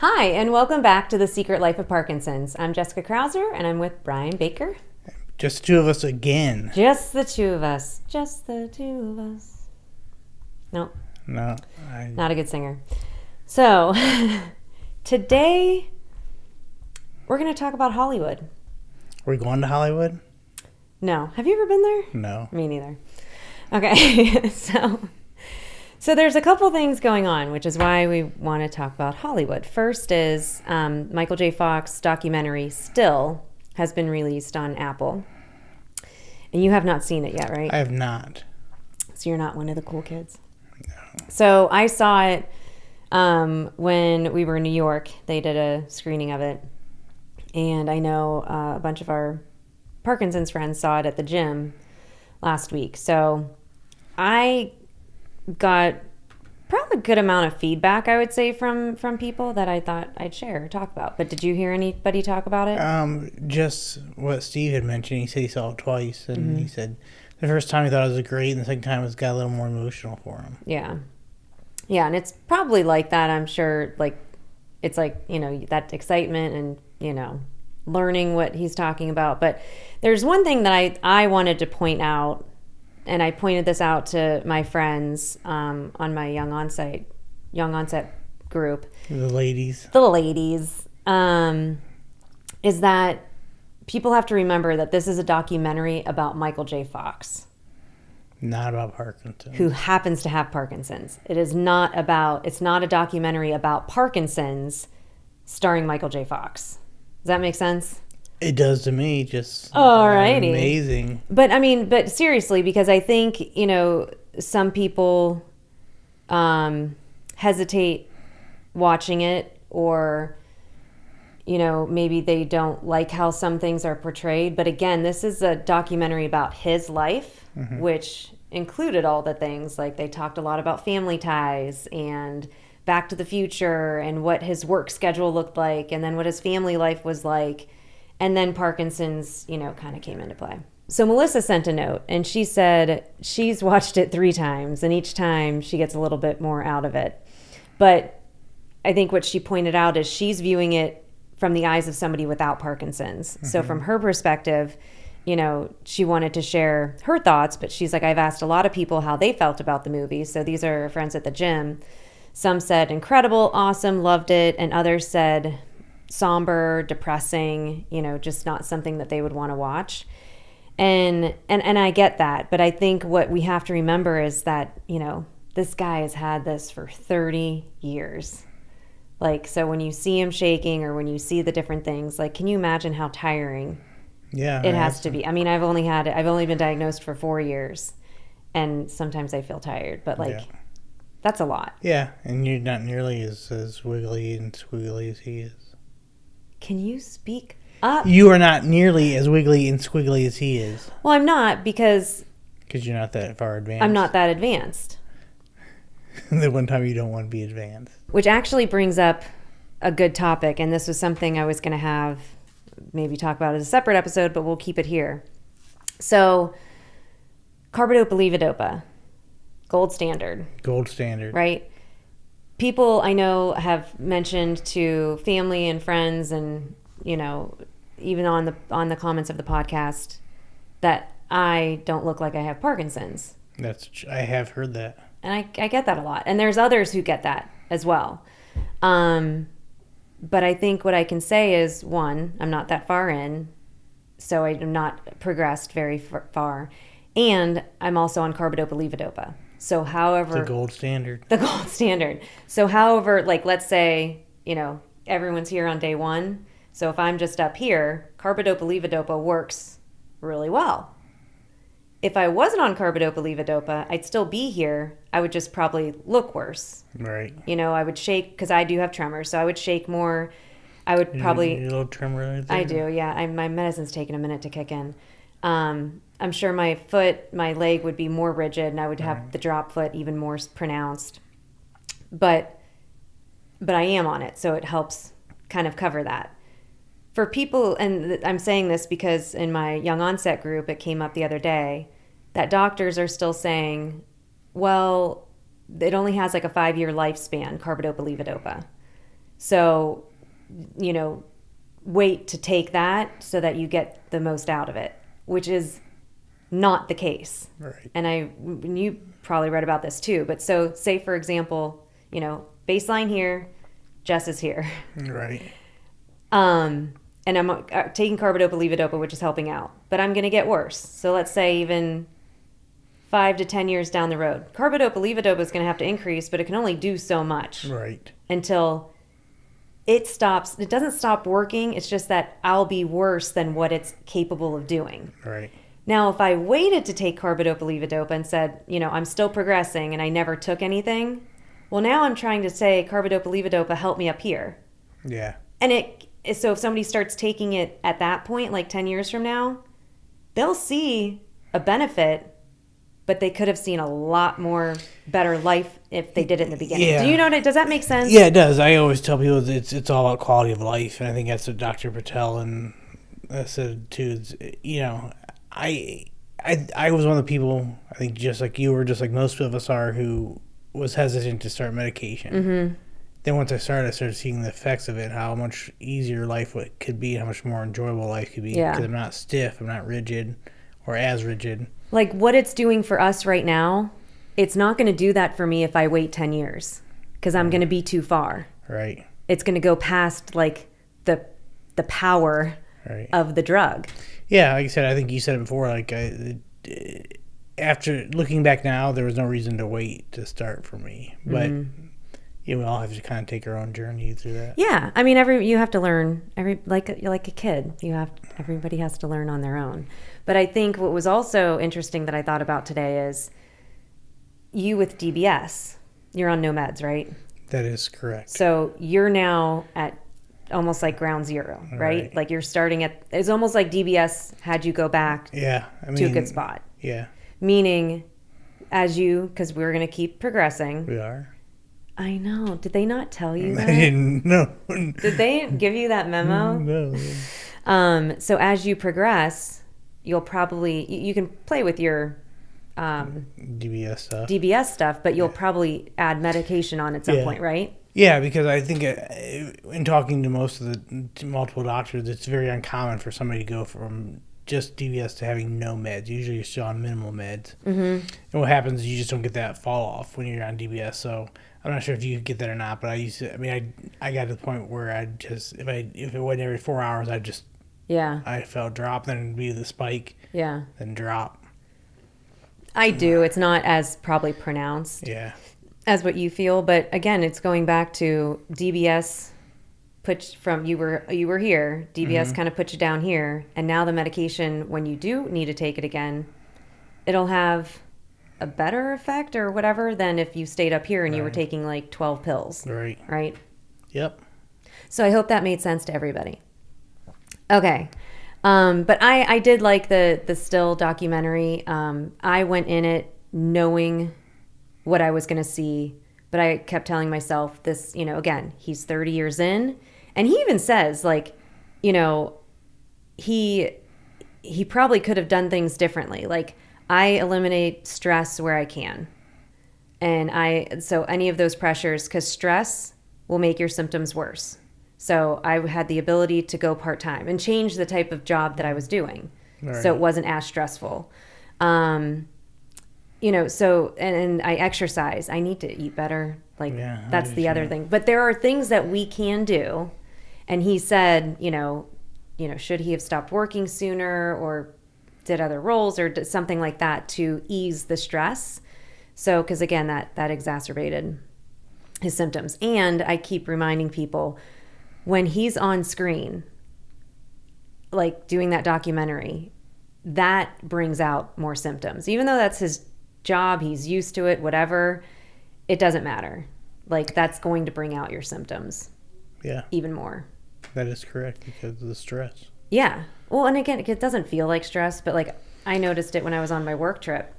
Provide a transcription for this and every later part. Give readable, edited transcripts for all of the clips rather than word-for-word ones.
Hi, and welcome back to The Secret Life of Parkinson's. I'm Jessica Krauser, and I'm with Brian Baker. Just the two of us again. Just the two of us. Just the two of us. Nope. No. Not a good singer. So, today, we're going to talk about Hollywood. We're going to Hollywood? No. Have you ever been there? No. Me neither. Okay, So there's a couple things going on, which is why we want to talk about Hollywood. First is Michael J. Fox documentary Still has been released on Apple. And you have not seen it yet, right? I have not. So you're not one of the cool kids? No. So I saw it when we were in New York. They did a screening of it. And I know a bunch of our Parkinson's friends saw it at the gym last week. So I got probably a good amount of feedback, I would say, from people that I thought I'd share or talk about. But did you hear anybody talk about it? Just what Steve had mentioned. He said he saw it twice, and he said the first time he thought it was great, and the second time it got a little more emotional for him. Yeah. Yeah, and it's probably like that, I'm sure. Like, it's like, you know, that excitement and, you know, learning what he's talking about. But there's one thing that I wanted to point out, and I pointed this out to my friends on my young onset group. The ladies. Is that people have to remember that this is a documentary about Michael J. Fox. Not about Parkinson's. Who happens to have Parkinson's. It's not a documentary about Parkinson's starring Michael J. Fox. Does that make sense? It does to me, just Alrighty. Amazing. But seriously, because I think, you know, some people hesitate watching it, or, you know, maybe they don't like how some things are portrayed. But again, this is a documentary about his life, which included all the things. Like, they talked a lot about family ties and Back to the Future and what his work schedule looked like, and then what his family life was like. And then Parkinson's, you know, kind of came into play. So Melissa sent a note, and she said she's watched it 3 times, and each time she gets a little bit more out of it. But I think what she pointed out is she's viewing it from the eyes of somebody without Parkinson's. So from her perspective, you know, she wanted to share her thoughts, but she's like, I've asked a lot of people how they felt about the movie. So these are her friends at the gym. Some said incredible, awesome, loved it, and others said somber, depressing, you know, just not something that they would want to watch. And I get that, but I think what we have to remember is that, you know, this guy has had this for 30 years. Like, so when you see him shaking, or when you see the different things, like, can you imagine how tiring it has to be? I mean, I've only been diagnosed for 4 years, and sometimes I feel tired, but that's a lot. Yeah, and you're not nearly as wiggly and squiggly as he is. Can you speak up? You are not nearly as wiggly and squiggly as he is. Well, I'm not, because you're not that far advanced. I'm not that advanced. The one time you don't want to be advanced. Which actually brings up a good topic, and this was something I was going to have maybe talk about as a separate episode, but we'll keep it here. So, carbidopa, levodopa, gold standard. Gold standard. Right? People I know have mentioned to family and friends, and, you know, even on the comments of the podcast, that I don't look like I have Parkinson's. I have heard that. And I get that a lot. And there's others who get that as well. But I think what I can say is, one, I'm not that far in, so I'm not progressed very far. And I'm also on carbidopa, levodopa. So however... The gold standard. The gold standard. So however, like, let's say, you know, everyone's here on day 1. So if I'm just up here, carbidopa, levodopa works really well. If I wasn't on carbidopa, levodopa, I'd still be here. I would just probably look worse. Right. You know, I would shake, because I do have tremors, so I would shake more. I would probably... You a little tremor right there? I do, yeah. My medicine's taken a minute to kick in. I'm sure my leg would be more rigid, and I would have the drop foot even more pronounced. But I am on it, so it helps kind of cover that. For people, and I'm saying this because in my young onset group, it came up the other day, that doctors are still saying, well, it only has like a 5-year lifespan, carbidopa, levodopa. So, wait to take that so that you get the most out of it, which is not the case. Right. And you probably read about this too, but so say for example, baseline here, Jess is here. Right. And I'm taking carbidopa, levodopa, which is helping out, but I'm going to get worse. So let's say even 5 to 10 years down the road, carbidopa, levodopa is going to have to increase, but it can only do so much. Right. Until it stops. It doesn't stop working. It's just that I'll be worse than what it's capable of doing. Right. Now, if I waited to take carbidopa, levodopa and said, I'm still progressing and I never took anything, well, now I'm trying to say carbidopa, levodopa, help me up here. Yeah. And so if somebody starts taking it at that point, like 10 years from now, they'll see a benefit, but they could have seen a lot more better life if they did it in the beginning. Yeah. Do you know does that make sense? Yeah, it does. I always tell people that it's all about quality of life, and I think that's what Dr. Patel and said too. I was one of the people, I think just like you were, just like most of us are, who was hesitant to start medication. Mm-hmm. Then once I started seeing the effects of it, how much easier life could be, how much more enjoyable life could be. Yeah. Because I'm not stiff, I'm not rigid, or as rigid. Like what it's doing for us right now, it's not going to do that for me if I wait 10 years because I'm going to be too far. Right. It's going to go past like the power right. of the drug. Yeah, like I said, I think you said it before, like after looking back now, there was no reason to wait to start for me. But we all have to kind of take our own journey through that. Yeah, I mean, you have to learn like a kid. Everybody has to learn on their own. But I think what was also interesting that I thought about today is you with DBS. You're on no meds, right? That is correct. So you're now at almost like ground zero, right? Like you're starting it's almost like DBS had you go back to a good spot. Yeah. Meaning, because we're going to keep progressing. We are. I know. Did they not tell you that? I didn't know. Did they give you that memo? No. So as you progress, you'll probably, you can play with your DBS stuff, but you'll probably add medication on at some point, right? Yeah, because I think in talking to most of the multiple doctors, it's very uncommon for somebody to go from just DBS to having no meds. Usually you're still on minimal meds. Mm-hmm. And what happens is you just don't get that fall off when you're on DBS. So I'm not sure if you get that or not, but I got to the point where I'd just, if it wasn't every 4 hours, I felt drop, then it'd be the spike, then drop. I do. It's not as probably pronounced as what you feel, but again, it's going back to DBS. You were here, DBS kind of put you down here, and now the medication, when you do need to take it again, it'll have a better effect or whatever than if you stayed up here and you were taking like 12 pills. Right? Yep. So I hope that made sense to everybody. Okay. But I did like the Still documentary. I went in it knowing what I was going to see, but I kept telling myself this, again, he's 30 years in, and he even says like, he probably could have done things differently. Like I eliminate stress where I can. And so any of those pressures, because stress will make your symptoms worse. So I had the ability to go part-time and change the type of job that I was doing. Right. So it wasn't as stressful. So, and I exercise. I need to eat better. That's the other thing. But there are things that we can do. And he said, should he have stopped working sooner or did other roles or did something like that to ease the stress? So, because again, that exacerbated his symptoms. And I keep reminding people, when he's on screen, like doing that documentary, that brings out more symptoms. Even though that's his job, he's used to it, whatever, it doesn't matter. Like that's going to bring out your symptoms. Yeah. Even more. That is correct because of the stress. Yeah. Well, and again, it doesn't feel like stress, but like I noticed it when I was on my work trip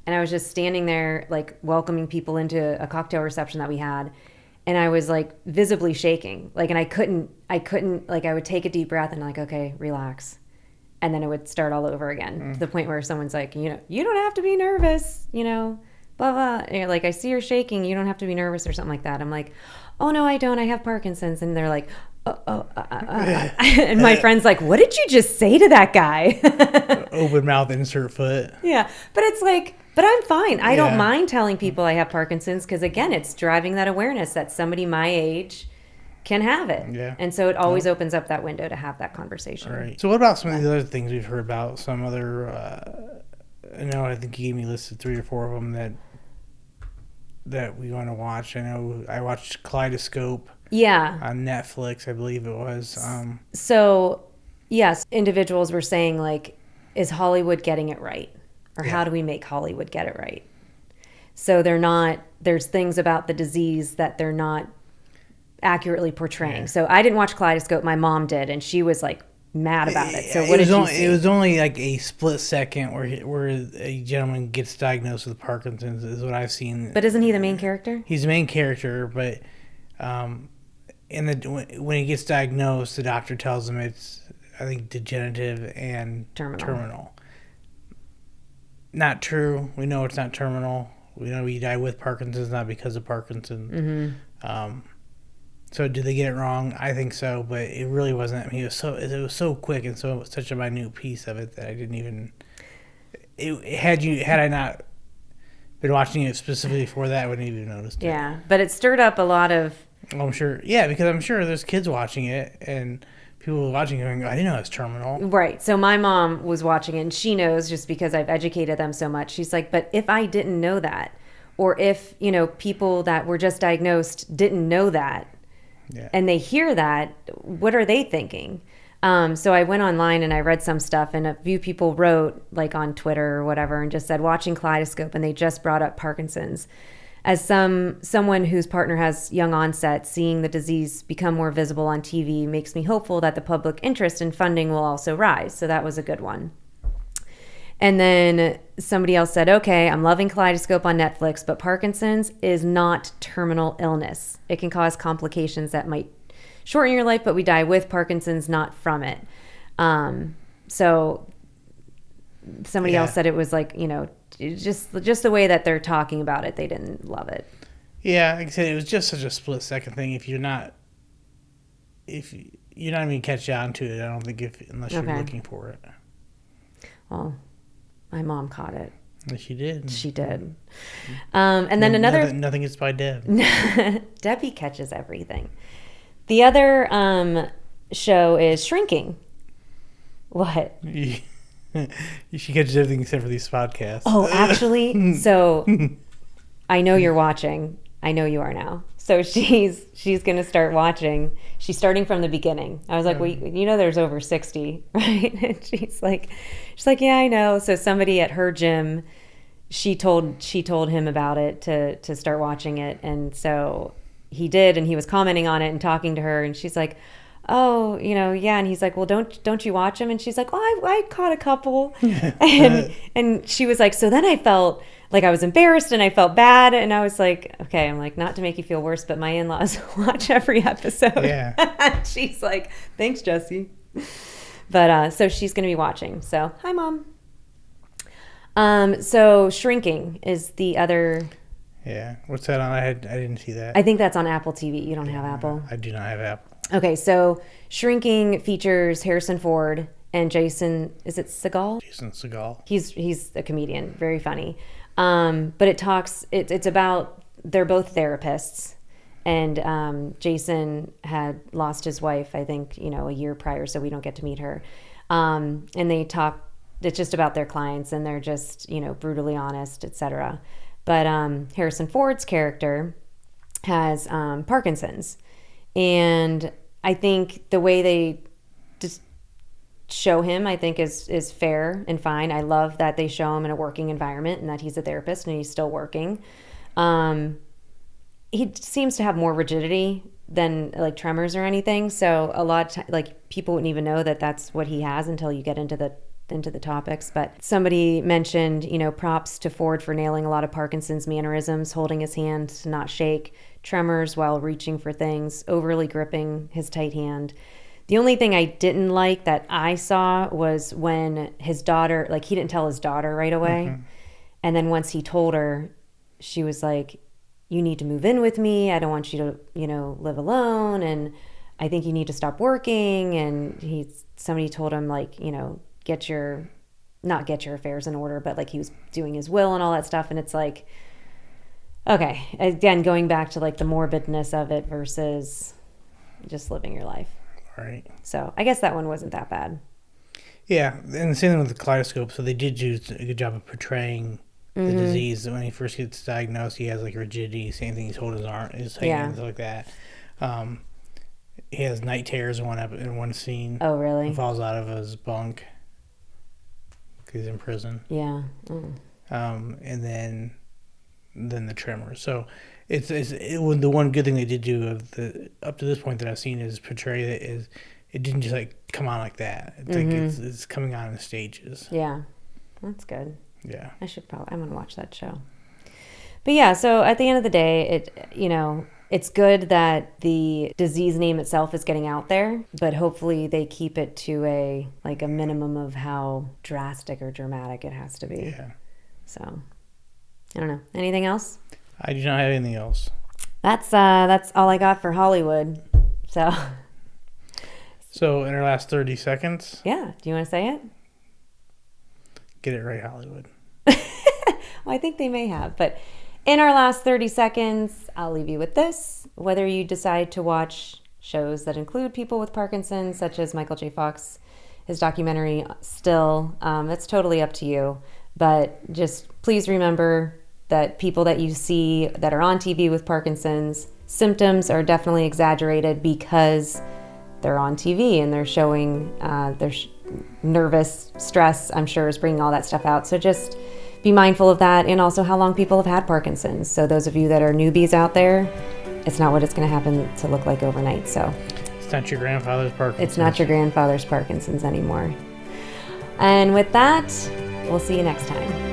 and I was just standing there like welcoming people into a cocktail reception that we had. And I was like visibly shaking, like, and I couldn't, like, I would take a deep breath and like, okay, relax. And then it would start all over again to the point where someone's like, you don't have to be nervous, blah, blah. And like, I see you're shaking. You don't have to be nervous or something like that. I'm like, oh no, I don't, I have Parkinson's. And they're like, and my friend's like, what did you just say to that guy? Open mouth, insert foot. Yeah. But it's like, but I'm fine. I don't mind telling people I have Parkinson's because, again, it's driving that awareness that somebody my age can have it. Yeah. And so it always opens up that window to have that conversation. Right. So what about some of the other things we've heard about? Some other, I think you gave me listed 3 or 4 of them that we want to watch. I know I watched Kaleidoscope. Yeah. On Netflix, I believe it was. So, yes, individuals were saying, like, is Hollywood getting it right? Or how do we make Hollywood get it right? So there's things about the disease that they're not accurately portraying. Yeah. So I didn't watch Kaleidoscope. My mom did, and she was, like, mad about it. So what did you see? It was only like a split second where a gentleman gets diagnosed with Parkinson's is what I've seen. But isn't he the main character? He's the main character, but when he gets diagnosed, the doctor tells him it's, I think, degenerative and terminal. Not true. We know it's not terminal. We know he died with Parkinson's, not because of Parkinson's. Mm-hmm. So did they get it wrong? I think so, but it really wasn't. I mean, it was so quick and such a minute piece of it that I didn't even. Had I not been watching it specifically for that, I wouldn't even noticed it. Yeah, but it stirred up a lot of. Well, I'm sure. Yeah, because I'm sure there's kids watching it and people watching it going, I didn't know it's terminal. Right. So my mom was watching it, and she knows just because I've educated them so much. She's like, but if I didn't know that, or if, people that were just diagnosed didn't know that, and they hear that, what are they thinking? So I went online and I read some stuff, and a few people wrote, like on Twitter or whatever, and just said, watching Kaleidoscope, and they just brought up Parkinson's. As someone whose partner has young onset, seeing the disease become more visible on TV makes me hopeful that the public interest in funding will also rise. So that was a good one. And then somebody else said, okay, I'm loving Kaleidoscope on Netflix, but Parkinson's is not terminal illness. It can cause complications that might shorten your life, but we die with Parkinson's, not from it. So somebody else said it was like, just the way that they're talking about it, they didn't love it. Yeah, like I said, it was just such a split second thing. If you're not even catch on to it, I don't think unless you're looking for it. Well, my mom caught it. She did. She did. And then another. Nothing is by Deb. Debbie catches everything. The other show is Shrinking. What? She catches everything except for these podcasts. Oh, actually, so I know you're watching. I know you are now. So she's going to start watching. She's starting from the beginning. I was like, well, there's over 60, right? And she's like, yeah, I know. So somebody at her gym, she told him about it to start watching it, and so he did, and he was commenting on it and talking to her, and she's like, oh, yeah. And he's like, well, don't you watch them? And she's like, oh, I caught a couple. and she was like, so then I felt like I was embarrassed and I felt bad. And I was like, okay, I'm like, not to make you feel worse, but my in-laws watch every episode. Yeah. She's like, thanks, Jesse. But so she's going to be watching. So hi, Mom. So Shrinking is the other. Yeah. What's that on? I didn't see that. I think that's on Apple TV. You don't have Apple? I do not have Apple. Okay, so Shrinking features Harrison Ford and Jason, is it Segel? Jason Segel. He's a comedian, very funny. But it's about, they're both therapists, and Jason had lost his wife, I think, a year prior, so we don't get to meet her. And they talk, it's just about their clients, and they're just, brutally honest, etc. But Harrison Ford's character has Parkinson's. And I think the way they just show him, I think, is fair and fine. I love that they show him in a working environment and that he's a therapist and he's still working. He seems to have more rigidity than like tremors or anything. So a lot of like people wouldn't even know that that's what he has until you get into the topics. But somebody mentioned, props to Ford for nailing a lot of Parkinson's mannerisms, holding his hand to not shake, tremors while reaching for things, overly gripping his tight hand. The only thing I didn't like that I saw was when his daughter, like he didn't tell his daughter right away. Mm-hmm. And then once he told her, she was like, you need to move in with me. I don't want you to, live alone. And I think you need to stop working. And somebody told him, like, not get your affairs in order, but like he was doing his will and all that stuff. And it's like, okay, again, going back to like the morbidness of it versus just living your life. Right. So I guess that one wasn't that bad. Yeah, and the same thing with the kaleidoscope. So they did do a good job of portraying the disease. When he first gets diagnosed, he has like rigidity. Same thing. He's holding his arm, his hands like that. He has night terrors in one scene. Oh, really? He falls out of his bunk because he's in prison. Yeah. Mm. And then the tremors. So it's the one good thing they did do up to this point that I've seen is portray it is it didn't just like come on like that. It's like it's coming on in stages. Yeah, that's good. Yeah, I'm gonna watch that show. But yeah, so at the end of the day, it's good that the disease name itself is getting out there, but hopefully they keep it to a minimum of how drastic or dramatic it has to be. Yeah. So I don't know. Anything else? I do not have anything else. That's all I got for Hollywood. So in our last 30 seconds. Yeah. Do you want to say it? Get it right, Hollywood. Well, I think they may have, but in our last 30 seconds, I'll leave you with this. Whether you decide to watch shows that include people with Parkinson's, such as Michael J. Fox, his documentary, Still, it's totally up to you. But just please remember that people that you see that are on TV with Parkinson's, symptoms are definitely exaggerated because they're on TV and they're showing their nervous stress, I'm sure, is bringing all that stuff out. So just be mindful of that, and also how long people have had Parkinson's. So those of you that are newbies out there, it's not what it's going to happen to look like overnight. So it's not your grandfather's Parkinson's. It's not your grandfather's Parkinson's anymore. And with that, we'll see you next time.